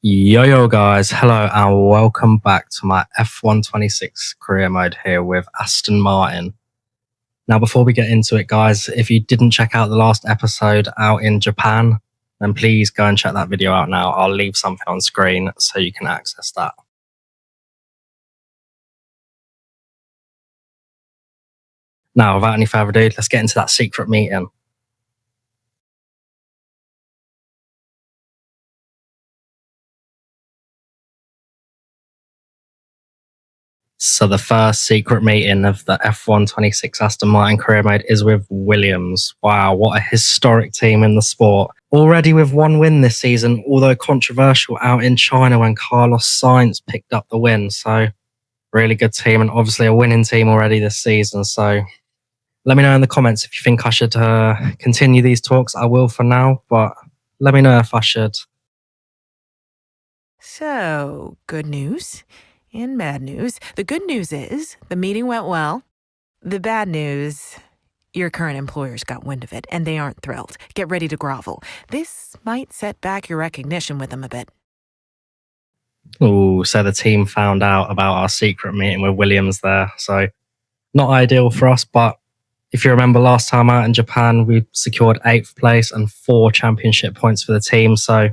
Yo guys, hello and welcome back to my F126 career mode here with Aston Martin. Now before we get into it guys, if you didn't check out the last episode out in Japan, then please go and check that video out now. I'll leave something on screen so you can access that. Now without any further ado, let's get into that secret meeting. So the first secret meeting of the F126 Aston Martin career mode is with Williams. Wow, what a historic team in the sport. Already with one win this season, although controversial out in China when Carlos Sainz picked up the win. So really good team and obviously a winning team already this season. So let me know in the comments if you think I should continue these talks. I will for now, but let me know if I should. So, good news and bad news. The good news is the meeting went well. The bad news, your current employers got wind of it and they aren't thrilled. Get ready to grovel. This might set back your recognition with them a bit. Oh, so the team found out about our secret meeting with Williams there. So not ideal for us, but if you remember last time out in Japan, we secured 8th place and 4 championship points for the team. So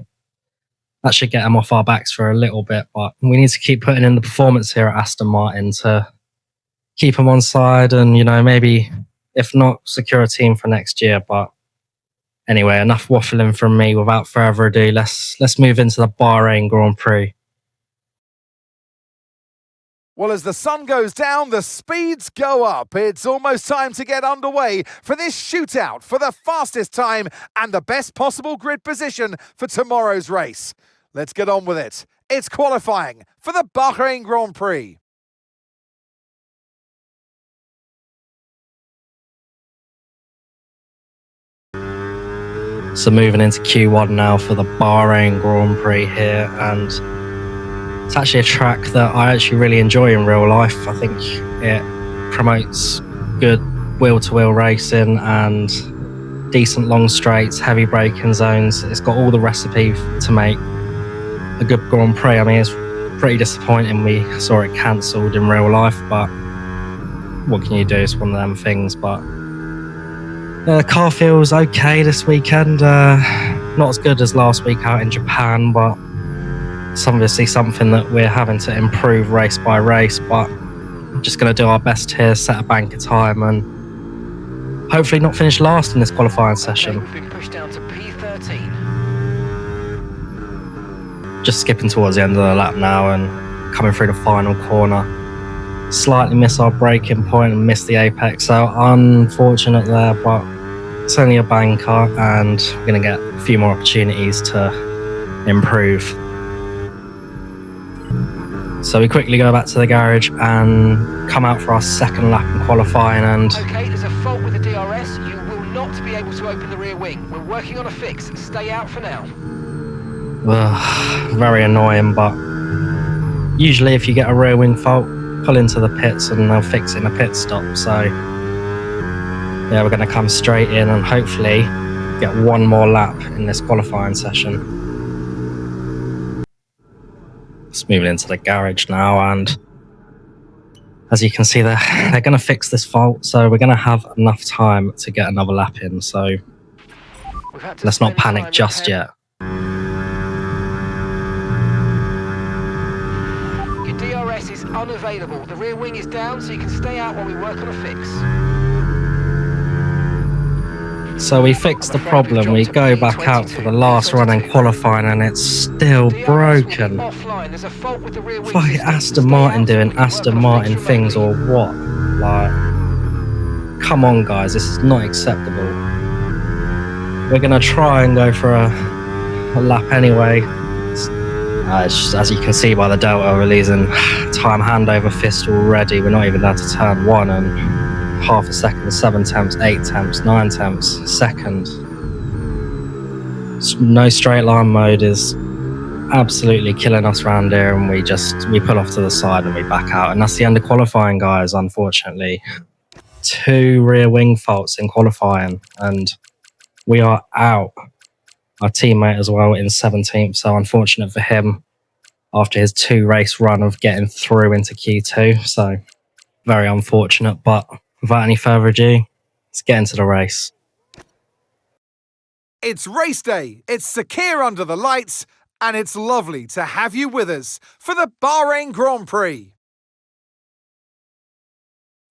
that should get them off our backs for a little bit, but we need to keep putting in the performance here at Aston Martin to keep them on side and, maybe, if not, secure a team for next year. But anyway, enough waffling from me. Without further ado, let's move into the Bahrain Grand Prix. Well, as the sun goes down, the speeds go up. It's almost time to get underway for this shootout for the fastest time and the best possible grid position for tomorrow's race. Let's get on with it. It's qualifying for the Bahrain Grand Prix. So moving into Q1 now for the Bahrain Grand Prix here, and it's actually a track that I actually really enjoy in real life. I think it promotes good wheel-to-wheel racing and decent long straights, heavy braking zones. It's got all the recipe to make a good Grand Prix. I mean, it's pretty disappointing we saw it cancelled in real life, but what can you do? It's one of them things. But the car feels okay this weekend. Not as good as last week out in Japan, but it's obviously something that we're having to improve race by race. But I'm just going to do our best here, set a bank of time, and hopefully not finish last in this qualifying session. We've been pushed down to P13. Just skipping towards the end of the lap now and coming through the final corner. Slightly miss our braking point and miss the apex, so unfortunate there, but it's only a banker and we're going to get a few more opportunities to improve. So we quickly go back to the garage and come out for our second lap in qualifying. And Okay, there's a fault with the DRS. You will not be able to open the rear wing. We're working on a fix. Stay out for now. Very annoying, but usually if you get a rear wing fault, pull into the pits and they'll fix it in a pit stop. So yeah, we're going to come straight in and hopefully get one more lap in this qualifying session. Just moving into the garage now, and as you can see, they're going to fix this fault, so we're going to have enough time to get another lap in. So let's not panic just yet. Your DRS is unavailable. The rear wing is down, so you can stay out while we work on a fix. So we fixed the problem. We go back out for the last run in qualifying and it's still broken. Fucking Aston Martin doing Aston Martin things or what? Like, come on guys, this is not acceptable. We're gonna try and go for a lap anyway. As you can see by the delta, we're losing time handover fist already. We're not even down to turn 1 and half a second, 7 tenths, 8 tenths, 9 tenths, second. No straight line mode is absolutely killing us around here, and we pull off to the side and we back out, and that's the end of qualifying, guys. Unfortunately, 2 rear wing faults in qualifying and we are out. our teammate as well in 17th. So unfortunate for him after his 2-race run of getting through into Q2. So very unfortunate, but without any further ado, let's get into the race. It's race day, it's Sakir under the lights, and it's lovely to have you with us for the Bahrain Grand Prix.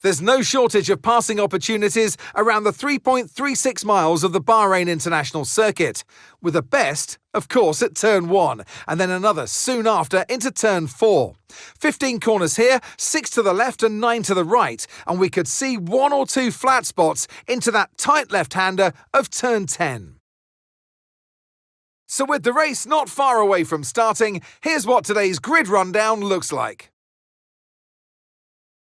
There's no shortage of passing opportunities around the 3.36 miles of the Bahrain International Circuit, with the best, of course, at turn 1, and then another soon after into turn 4. 15 corners here, 6 to the left and 9 to the right, and we could see 1 or 2 flat spots into that tight left-hander of turn 10. So with the race not far away from starting, here's what today's grid rundown looks like.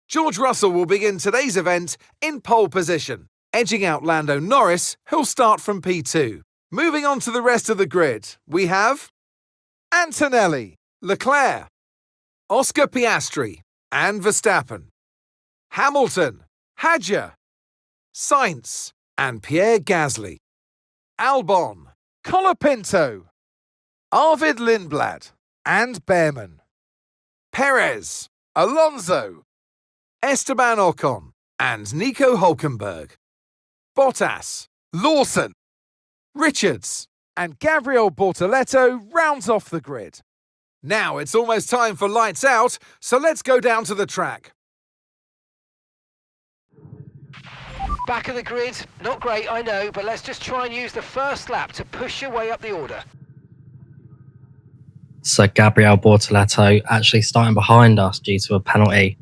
George Russell will begin today's event in pole position, edging out Lando Norris, who'll start from P2. Moving on to the rest of the grid, we have Antonelli, Leclerc, Oscar Piastri and Verstappen, Hamilton, Hadjar, Sainz and Pierre Gasly, Albon, Colapinto, Arvid Lindblad and Behrman, Perez, Alonso, Esteban Ocon and Nico Hülkenberg, Bottas, Lawson, Richards and Gabriel Bortoleto rounds off the grid. Now it's almost time for lights out, so let's go down to the track. Back of the grid, not great, I know, but let's just try and use the first lap to push your way up the order. So Gabriel Bortoleto actually starting behind us due to a penalty.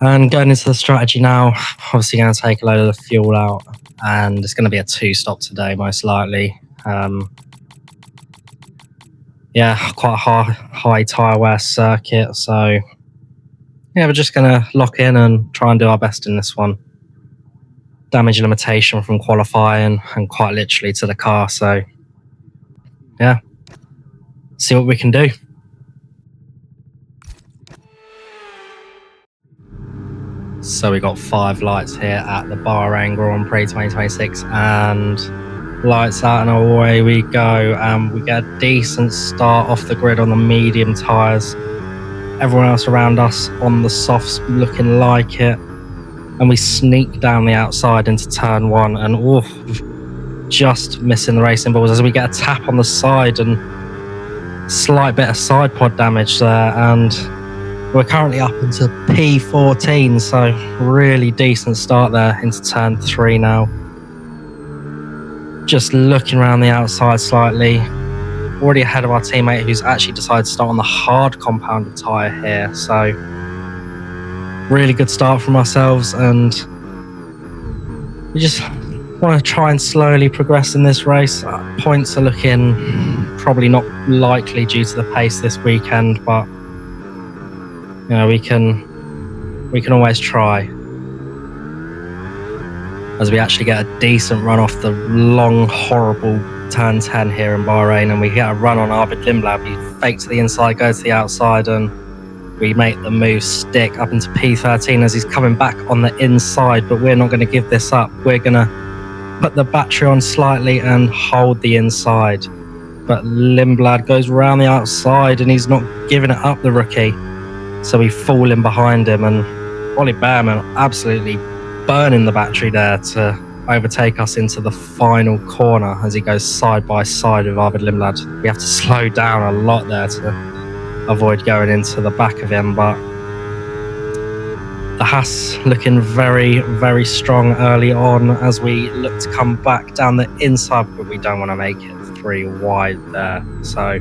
And going into the strategy now, obviously going to take a load of the fuel out, and it's going to be a 2-stop today, most likely. Yeah, quite a high tyre wear circuit, so yeah, we're just going to lock in and try and do our best in this one. Damage limitation from qualifying and quite literally to the car, so yeah, see what we can do. So we got 5 lights here at the Bahrain Grand Prix 2026 and lights out and away we go, and we get a decent start off the grid on the medium tyres. Everyone else around us on the softs looking like it, and we sneak down the outside into turn 1 and just missing the racing balls as we get a tap on the side and slight bit of side pod damage there, and we're currently up into P14, so really decent start there into turn 3 now. Just looking around the outside slightly, already ahead of our teammate who's actually decided to start on the hard compounded tyre here, so really good start from ourselves, and we just want to try and slowly progress in this race. Points are looking probably not likely due to the pace this weekend, but you know, we can always try. As we actually get a decent run off the long, horrible turn 10 here in Bahrain, and we get a run on Arvid Lindblad. We fake to the inside, go to the outside, and we make the move stick up into P13 as he's coming back on the inside, but we're not going to give this up. We're going to put the battery on slightly and hold the inside. But Lindblad goes around the outside and he's not giving it up, the rookie. So we fall in behind him, and Ollie Behrman absolutely burning the battery there to overtake us into the final corner as he goes side by side with Arvid Lindblad. We have to slow down a lot there to avoid going into the back of him, but the Haas looking very, very strong early on as we look to come back down the inside, but we don't want to make it 3 wide there. So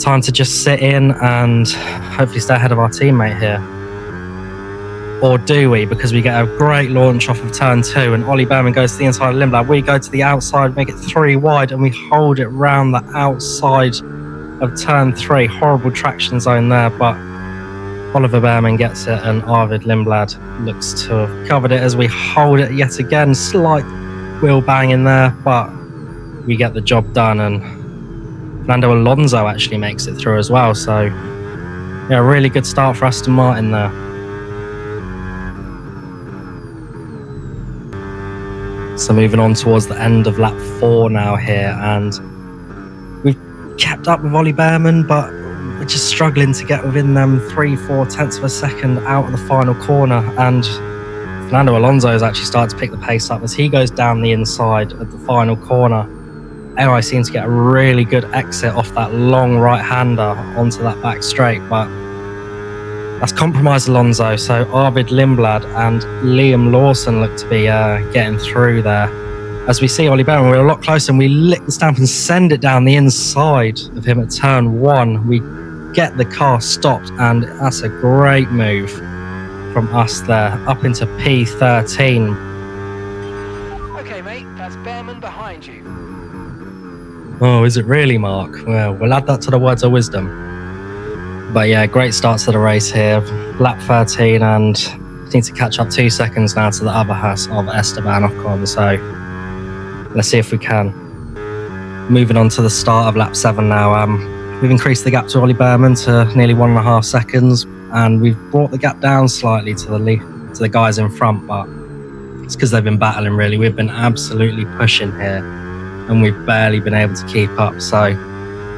time to just sit in and hopefully stay ahead of our teammate here. Or do we? Because we get a great launch off of turn 2 and Ollie Behrman goes to the inside of Lindblad. We go to the outside, make it 3 wide, and we hold it round the outside of turn 3. Horrible traction zone there, but Oliver Behrman gets it and Arvid Lindblad looks to have covered it as we hold it yet again. Slight wheel bang in there, but we get the job done, and Fernando Alonso actually makes it through as well. So yeah, really good start for Aston Martin there. So moving on towards the end of lap 4 now here, and we've kept up with Ollie Behrman, but we're just struggling to get within them 3-4 tenths of a second out of the final corner. And Fernando Alonso has actually started to pick the pace up as he goes down the inside of the final corner. AI seems to get a really good exit off that long right-hander onto that back straight, but that's compromised Alonso. So Arvid Lindblad and Liam Lawson look to be getting through there. As we see Ollie Behrman, we're a lot closer, and we lick the stamp and send it down the inside of him at turn 1. We get the car stopped, and that's a great move from us there, up into P13. Okay, mate, that's Behrman behind you. Oh, is it really, Mark? Well, we'll add that to the words of wisdom. But yeah, great start to the race here. Lap 13, and need to catch up 2 seconds now to the other Haas of Esteban Ocon. So let's see if we can. Moving on to the start of lap 7 now. We've increased the gap to Ollie Behrman to nearly 1.5 seconds, and we've brought the gap down slightly to the guys in front, but it's because they've been battling really. We've been absolutely pushing here, and we've barely been able to keep up. So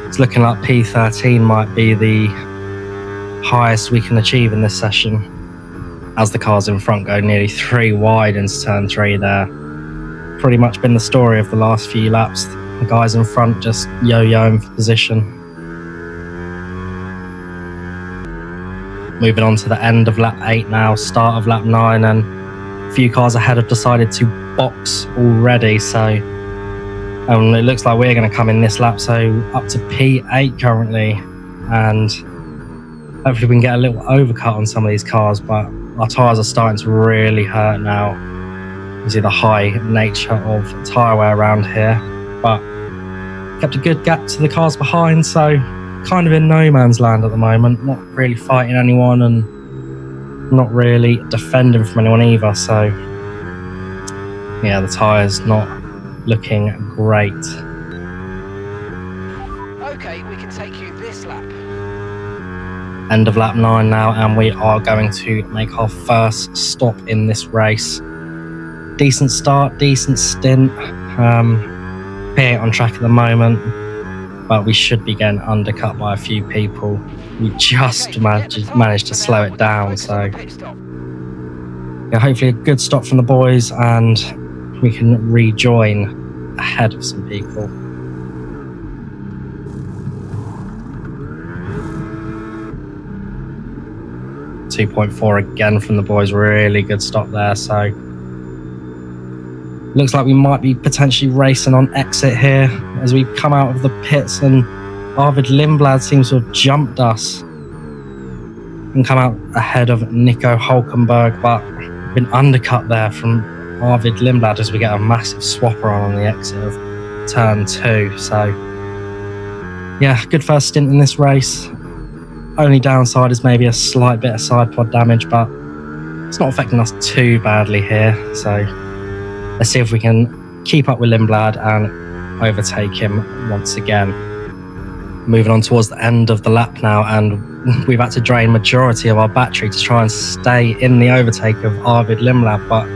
it's looking like P13 might be the highest we can achieve in this session, as the cars in front go nearly 3 wide into turn 3 there. Pretty much been the story of the last few laps. The guys in front just yo-yoing for position. Moving on to the end of lap 8 now, start of lap 9, and a few cars ahead have decided to box already. So it looks like we're going to come in this lap, so up to P8 currently, and hopefully we can get a little overcut on some of these cars, but our tyres are starting to really hurt now. You see the high nature of tyre wear around here, but kept a good gap to the cars behind, so kind of in no man's land at the moment, not really fighting anyone and not really defending from anyone either. So yeah, the tyres not looking great. Okay, we can take you this lap. End of lap 9 now, and we are going to make our first stop in this race. Decent start, decent stint. P8 on track at the moment, but we should be getting undercut by a few people. We just managed to slow it down, so yeah, hopefully a good stop from the boys and we can rejoin ahead of some people. .4 again from the boys, really good stop there. So looks like we might be potentially racing on exit here as we come out of the pits, and Arvid Lindblad seems to have jumped us and come out ahead of Nico Hulkenberg, but been undercut there from Arvid Lindblad as we get a massive swapper on the exit of turn 2. So yeah, good first stint in this race. Only downside is maybe a slight bit of side pod damage, but it's not affecting us too badly here. So let's see if we can keep up with Lindblad and overtake him once again. Moving on towards the end of the lap now, and we've had to drain majority of our battery to try and stay in the overtake of Arvid Lindblad, but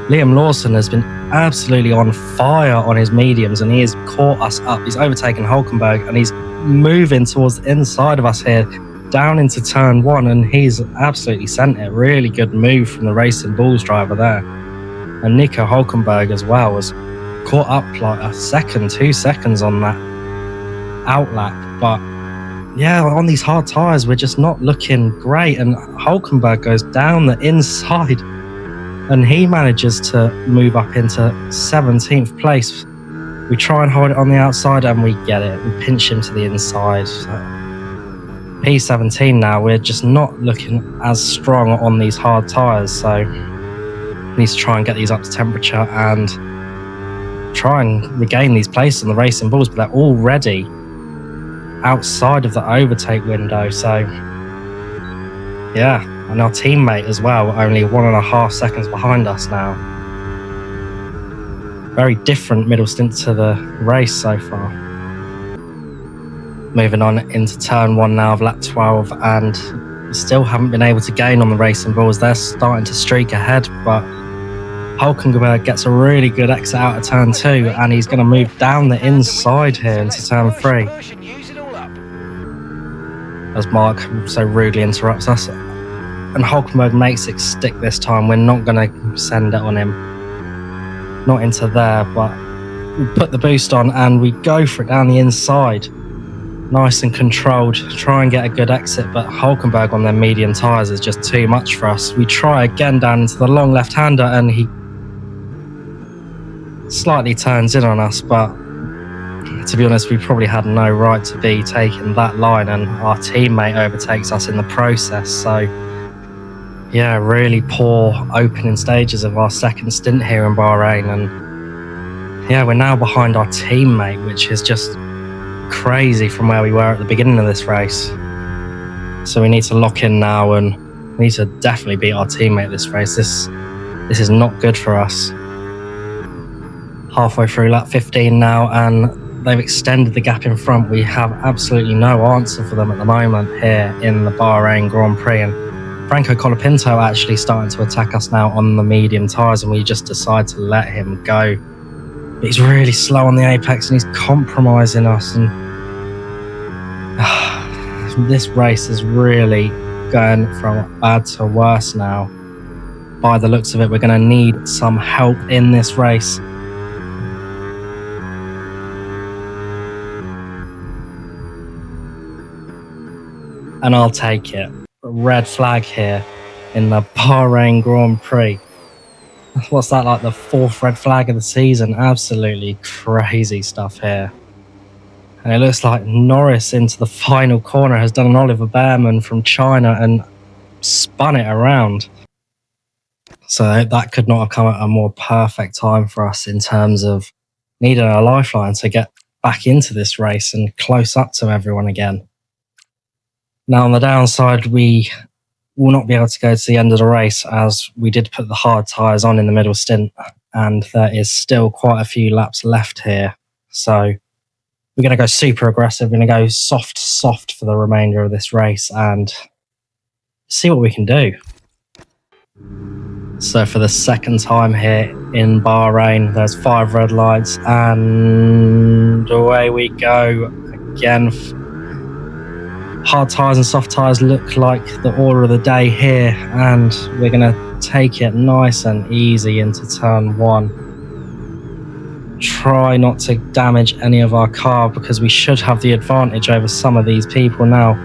Liam Lawson has been absolutely on fire on his mediums, and he has caught us up. He's overtaken Hulkenberg, and he's moving towards the inside of us here, down into turn 1, and he's absolutely sent it. Really good move from the Racing Bulls driver there. And Nico Hulkenberg as well was caught up like 2 seconds on that outlap. But yeah, on these hard tyres, we're just not looking great. And Hulkenberg goes down the inside, and he manages to move up into 17th place. We try and hold it on the outside, and we get it. We pinch him to the inside. So P17 now, we're just not looking as strong on these hard tyres. So we need to try and get these up to temperature and try and regain these places on the Racing Bulls, but they're already outside of the overtake window. So yeah, and our teammate as well, only 1.5 seconds behind us now. Very different middle stint to the race so far. Moving on into turn 1 now of lap 12, and we still haven't been able to gain on the Racing Bulls. They're starting to streak ahead, but Hulkenberg gets a really good exit out of turn 2, and he's going to move down the inside here into turn 3. As Mark so rudely interrupts us. And Hulkenberg makes it stick this time. We're not going to send it on him. Not into there, but we put the boost on and we go for it down the inside. Nice and controlled. Try and get a good exit, but Hulkenberg on their medium tyres is just too much for us. We try again down into the long left-hander and he slightly turns in on us, but to be honest, we probably had no right to be taking that line, and our teammate overtakes us in the process. So yeah, really poor opening stages of our second stint here in Bahrain, and yeah, we're now behind our teammate, which is just crazy from where we were at the beginning of this race. So we need to lock in now, and we need to definitely beat our teammate this race. This is not good for us. Halfway through lap 15 now, and they've extended the gap in front. We have absolutely no answer for them at the moment here in the Bahrain Grand Prix, and Franco Colapinto actually starting to attack us now on the medium tyres, and we just decide to let him go. But he's really slow on the apex and he's compromising us, and this race is really going from bad to worse now. By the looks of it, we're going to need some help in this race. And I'll take it. Red flag here in the Bahrain Grand Prix. What's that, like the 4th red flag of the season? Absolutely crazy stuff here. And it looks like Norris into the final corner has done an Oliver Behrman from China and spun it around. So that could not have come at a more perfect time for us in terms of needing a lifeline to get back into this race and close up to everyone again. Now, on the downside, we will not be able to go to the end of the race as we did put the hard tyres on in the middle stint, and there is still quite a few laps left here. So we're going to go super aggressive. We're going to go soft for the remainder of this race and see what we can do. So for the second time here in Bahrain, there's 5 red lights and away we go again. Hard tyres and soft tyres look like the order of the day here, and we're going to take it nice and easy into turn 1. Try not to damage any of our car because we should have the advantage over some of these people now.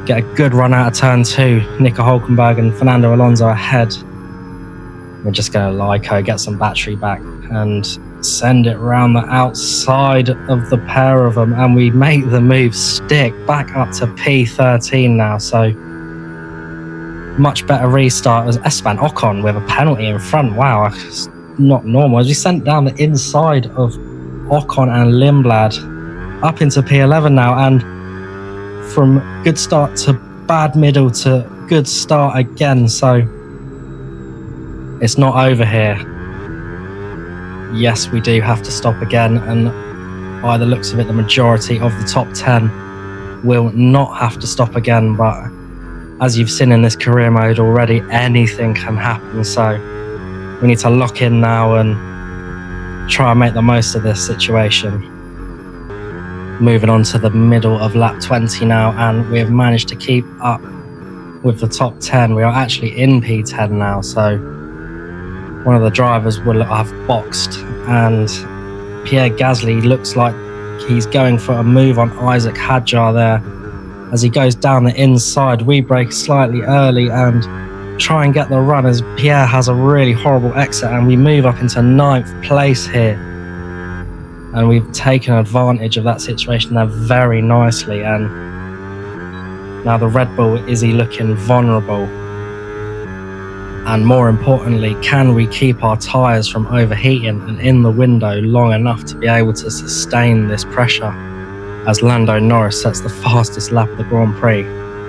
Get a good run out of turn 2. Nico Hulkenberg and Fernando Alonso ahead. We're just going to Lyco, get some battery back and send it around the outside of the pair of them, and we make the move stick back up to P13 now. So much better restart as Esteban Ocon with a penalty in front. Wow, it's not normal. As we sent down the inside of Ocon and Lindblad up into P11 now, and from good start to bad middle to good start again. So it's not over here. Yes, we do have to stop again, and by the looks of it, the majority of the top 10 will not have to stop again, but as you've seen in this career mode already, anything can happen, so we need to lock in now and try and make the most of this situation. Moving on to the middle of lap 20 now, and we have managed to keep up with the top 10. We are actually in P10 now, so one of the drivers will have boxed, and Pierre Gasly looks like he's going for a move on Isaac Hadjar there. As he goes down the inside, we brake slightly early and try and get the run as Pierre has a really horrible exit, and we move up into 9th place here. And we've taken advantage of that situation there very nicely, and now the Red Bull is looking vulnerable. And more importantly, can we keep our tyres from overheating and in the window long enough to be able to sustain this pressure as Lando Norris sets the fastest lap of the Grand Prix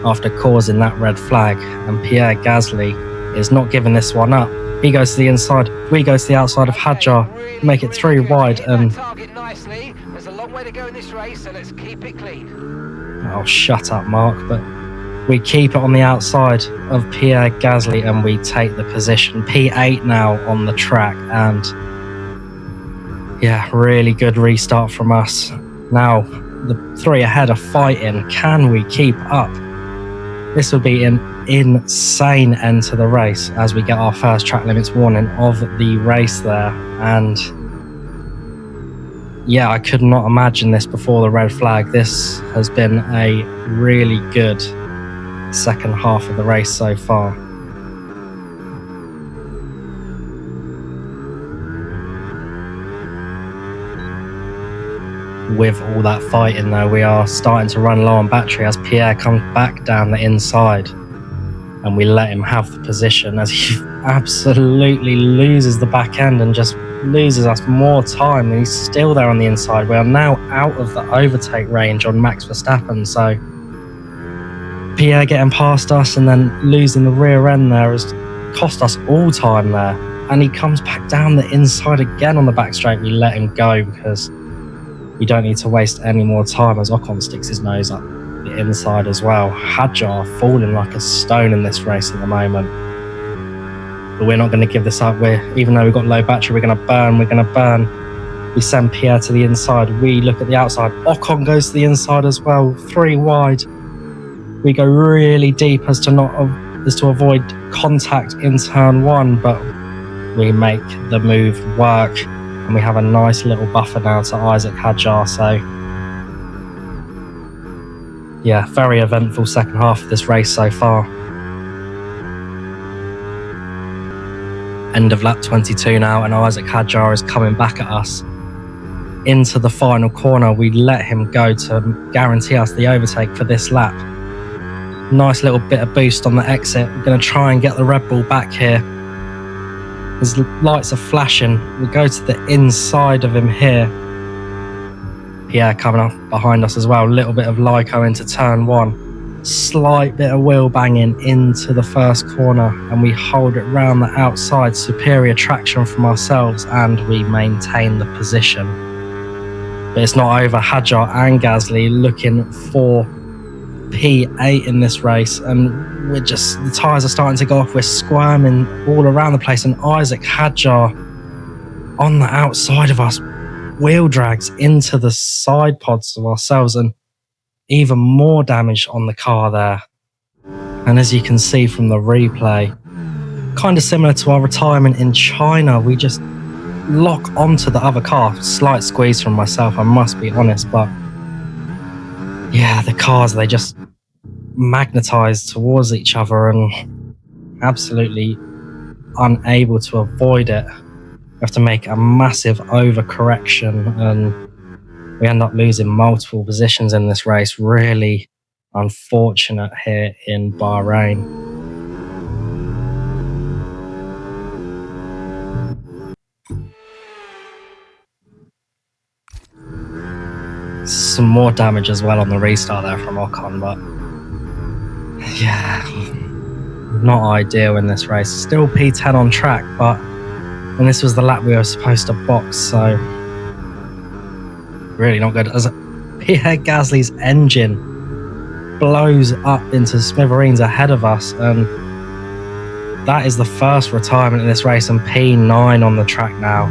after causing that red flag, and Pierre Gasly is not giving this one up. He goes to the inside, we go to the outside of Hadjar, make it 3 wide, and there's a long way to go in this race, so let's keep it clean. Oh, shut up, Mark, but We keep it on the outside of Pierre Gasly and we take the position. P8 now on the track, and yeah, really good restart from us. Now the three ahead are fighting. Can we keep up? This would be an insane end to the race as we get our first track limits warning of the race there. And yeah, I could not imagine this before the red flag. This has been a really good second half of the race so far. With all that fighting though, we are starting to run low on battery as Pierre comes back down the inside, and we let him have the position as he absolutely loses the back end and just loses us more time, and he's still there on the inside. We are now out of the overtake range on Max Verstappen, so Pierre getting past us and then losing the rear end there has cost us all time there. And he comes back down the inside again on the back straight. We let him go because we don't need to waste any more time as Ocon sticks his nose up the inside as well. Hadjar falling like a stone in this race at the moment. But we're not going to give this up. Even though we've got low battery, we're going to burn. We send Pierre to the inside. We look at the outside. Ocon goes to the inside as well, 3 wide. We go really deep as to avoid contact in turn 1, but we make the move work. And we have a nice little buffer now to Isaac Hadjar. So yeah, very eventful second half of this race so far. End of lap 22 now, and Isaac Hadjar is coming back at us into the final corner. We let him go to guarantee us the overtake for this lap. Nice little bit of boost on the exit. We're going to try and get the Red Bull back here. His lights are flashing. We go to the inside of him here. Pierre coming up behind us as well. A little bit of Lyco into turn 1. Slight bit of wheel banging into the first corner, and we hold it round the outside. Superior traction from ourselves, and we maintain the position. But it's not over. Hadjar and Gasly looking for P8 in this race, and the tyres are starting to go off. We're squirming all around the place, and Isaac Hadjar on the outside of us wheel drags into the side pods of ourselves, and even more damage on the car there. And as you can see from the replay, kind of similar to our retirement in China, we just lock onto the other car. Slight squeeze from myself, I must be honest, but yeah, the cars, they just magnetize towards each other and absolutely unable to avoid it. We have to make a massive overcorrection, and we end up losing multiple positions in this race. Really unfortunate here in Bahrain. Some more damage as well on the restart there from Ocon, but yeah, not ideal in this race. Still P10 on track, and this was the lap we were supposed to box, so really not good. As Pierre Gasly's engine blows up into smithereens ahead of us, and that is the first retirement in this race, and P9 on the track now.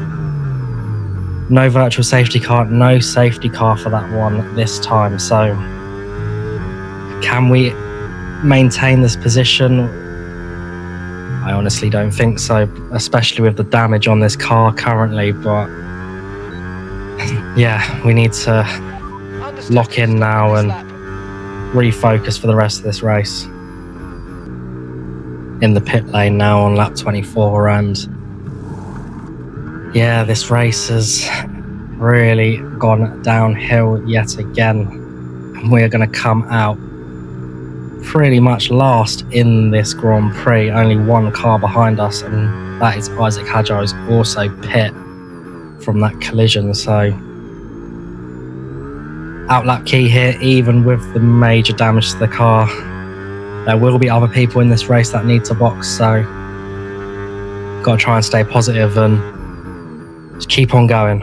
No virtual safety car, no safety car for that one this time. So can we maintain this position? I honestly don't think so, especially with the damage on this car currently. But yeah, we need to lock in now and refocus for the rest of this race. In the pit lane now on lap 24, and yeah, this race has really gone downhill yet again. And we're going to come out pretty much last in this Grand Prix. Only one car behind us, and that is Isaac Hadjar, who's also pit from that collision. So outlap key here, even with the major damage to the car. There will be other people in this race that need to box, so got to try and stay positive and just keep on going.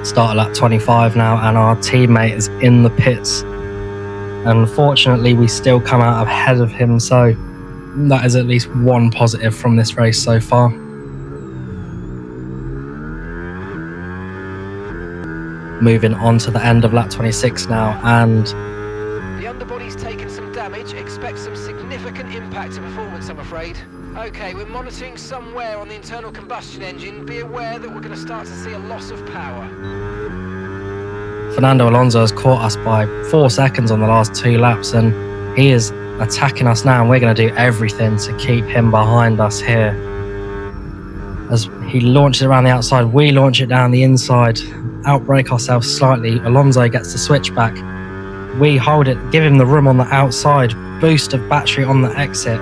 Start at lap 25 now, and our teammate is in the pits Unfortunately, we still come out ahead of him, so that is at least one positive from this race so far. Moving on to the end of lap 26 now, and The underbody's taken some damage. Expect some significant impact to performance, I'm afraid. Okay, we're monitoring some wear on the internal combustion engine. Be aware that we're going to start to see a loss of power. Fernando Alonso has caught us by 4 seconds on the last 2 laps, and he is attacking us now, and we're going to do everything to keep him behind us here. As he launches around the outside, we launch it down the inside, outbrake ourselves slightly. Alonso gets the switch back. We hold it, give him the room on the outside, boost of battery on the exit.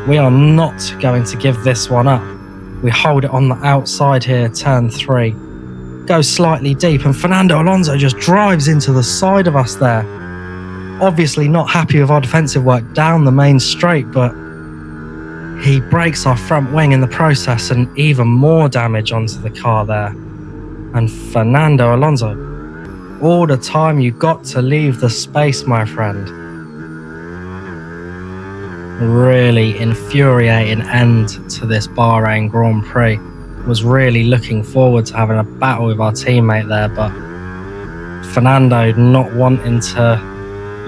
We are not going to give this one up. We hold it on the outside here, turn 3. Goes slightly deep, and Fernando Alonso just drives into the side of us there. Obviously not happy with our defensive work down the main straight, but he breaks our front wing in the process, and even more damage onto the car there. And Fernando Alonso, all the time you got to leave the space, my friend. Really infuriating end to this Bahrain Grand Prix. Was really looking forward to having a battle with our teammate there, but Fernando not wanting to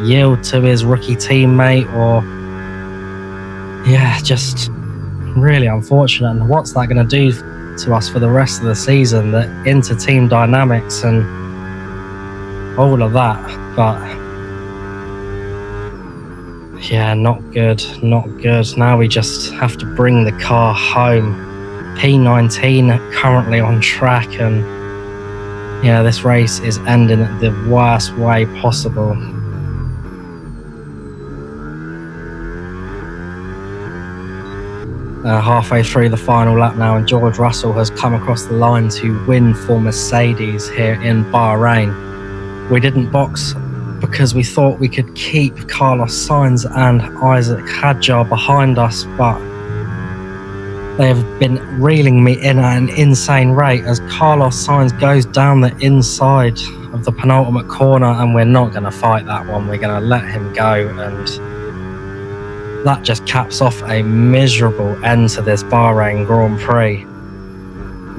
yield to his rookie teammate, or just really unfortunate. And what's that going to do to us for the rest of the season, the inter-team dynamics and all of that? But yeah, not good. Now we just have to bring the car home. P19 currently on track, and yeah, this race is ending the worst way possible. Halfway through the final lap now, and George Russell has come across the line to win for Mercedes here in Bahrain. We didn't box because we thought we could keep Carlos Sainz and Isaac Hadjar behind us, but they have been reeling me in at an insane rate as Carlos Sainz goes down the inside of the penultimate corner, and we're not going to fight that one. We're going to let him go, and that just caps off a miserable end to this Bahrain Grand Prix.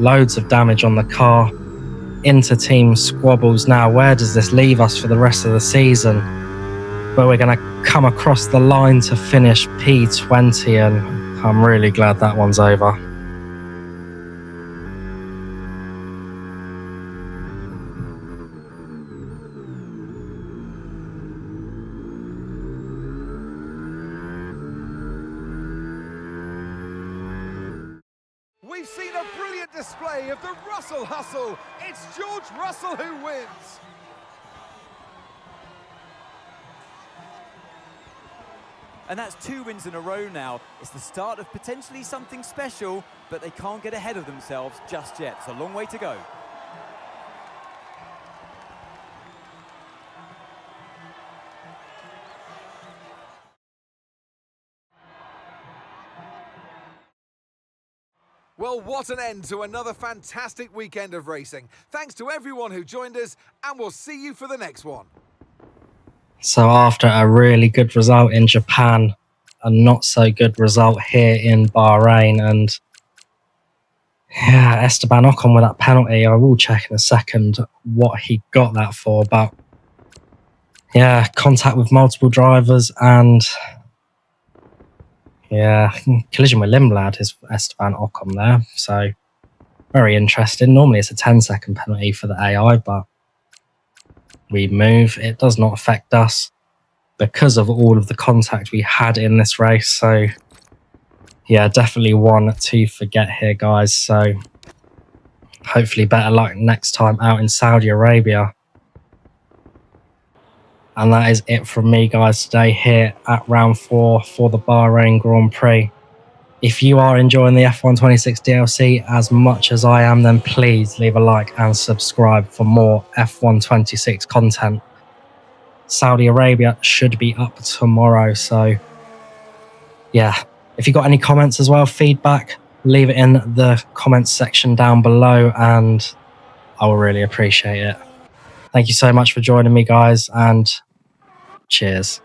Loads of damage on the car, inter-team squabbles now. Where does this leave us for the rest of the season? But we're going to come across the line to finish P20, and I'm really glad that one's over. We've seen a brilliant display of the Russell hustle. It's George Russell who wins. And that's 2 wins in a row now. It's the start of potentially something special, but they can't get ahead of themselves just yet. It's a long way to go. Well, what an end to another fantastic weekend of racing. Thanks to everyone who joined us, and we'll see you for the next one. So after a really good result in Japan, a not so good result here in Bahrain, and yeah, Esteban Ocon with that penalty. I will check in a second what he got that for, but yeah, contact with multiple drivers and yeah, collision with Limblad is Esteban Ocon there. So very interesting. Normally it's a 10-second penalty for the AI, but we move. It does not affect us because of all of the contact we had in this race. So yeah, definitely one to forget here, guys. So hopefully better luck next time out in Saudi Arabia. And that is it from me, guys, today here at round 4 for the Bahrain Grand Prix. If you are enjoying the F126 DLC as much as I am, then please leave a like and subscribe for more F126 content. Saudi Arabia should be up tomorrow, so yeah. If you got any comments as well, feedback, leave it in the comments section down below and I will really appreciate it. Thank you so much for joining me, guys, and Cheers.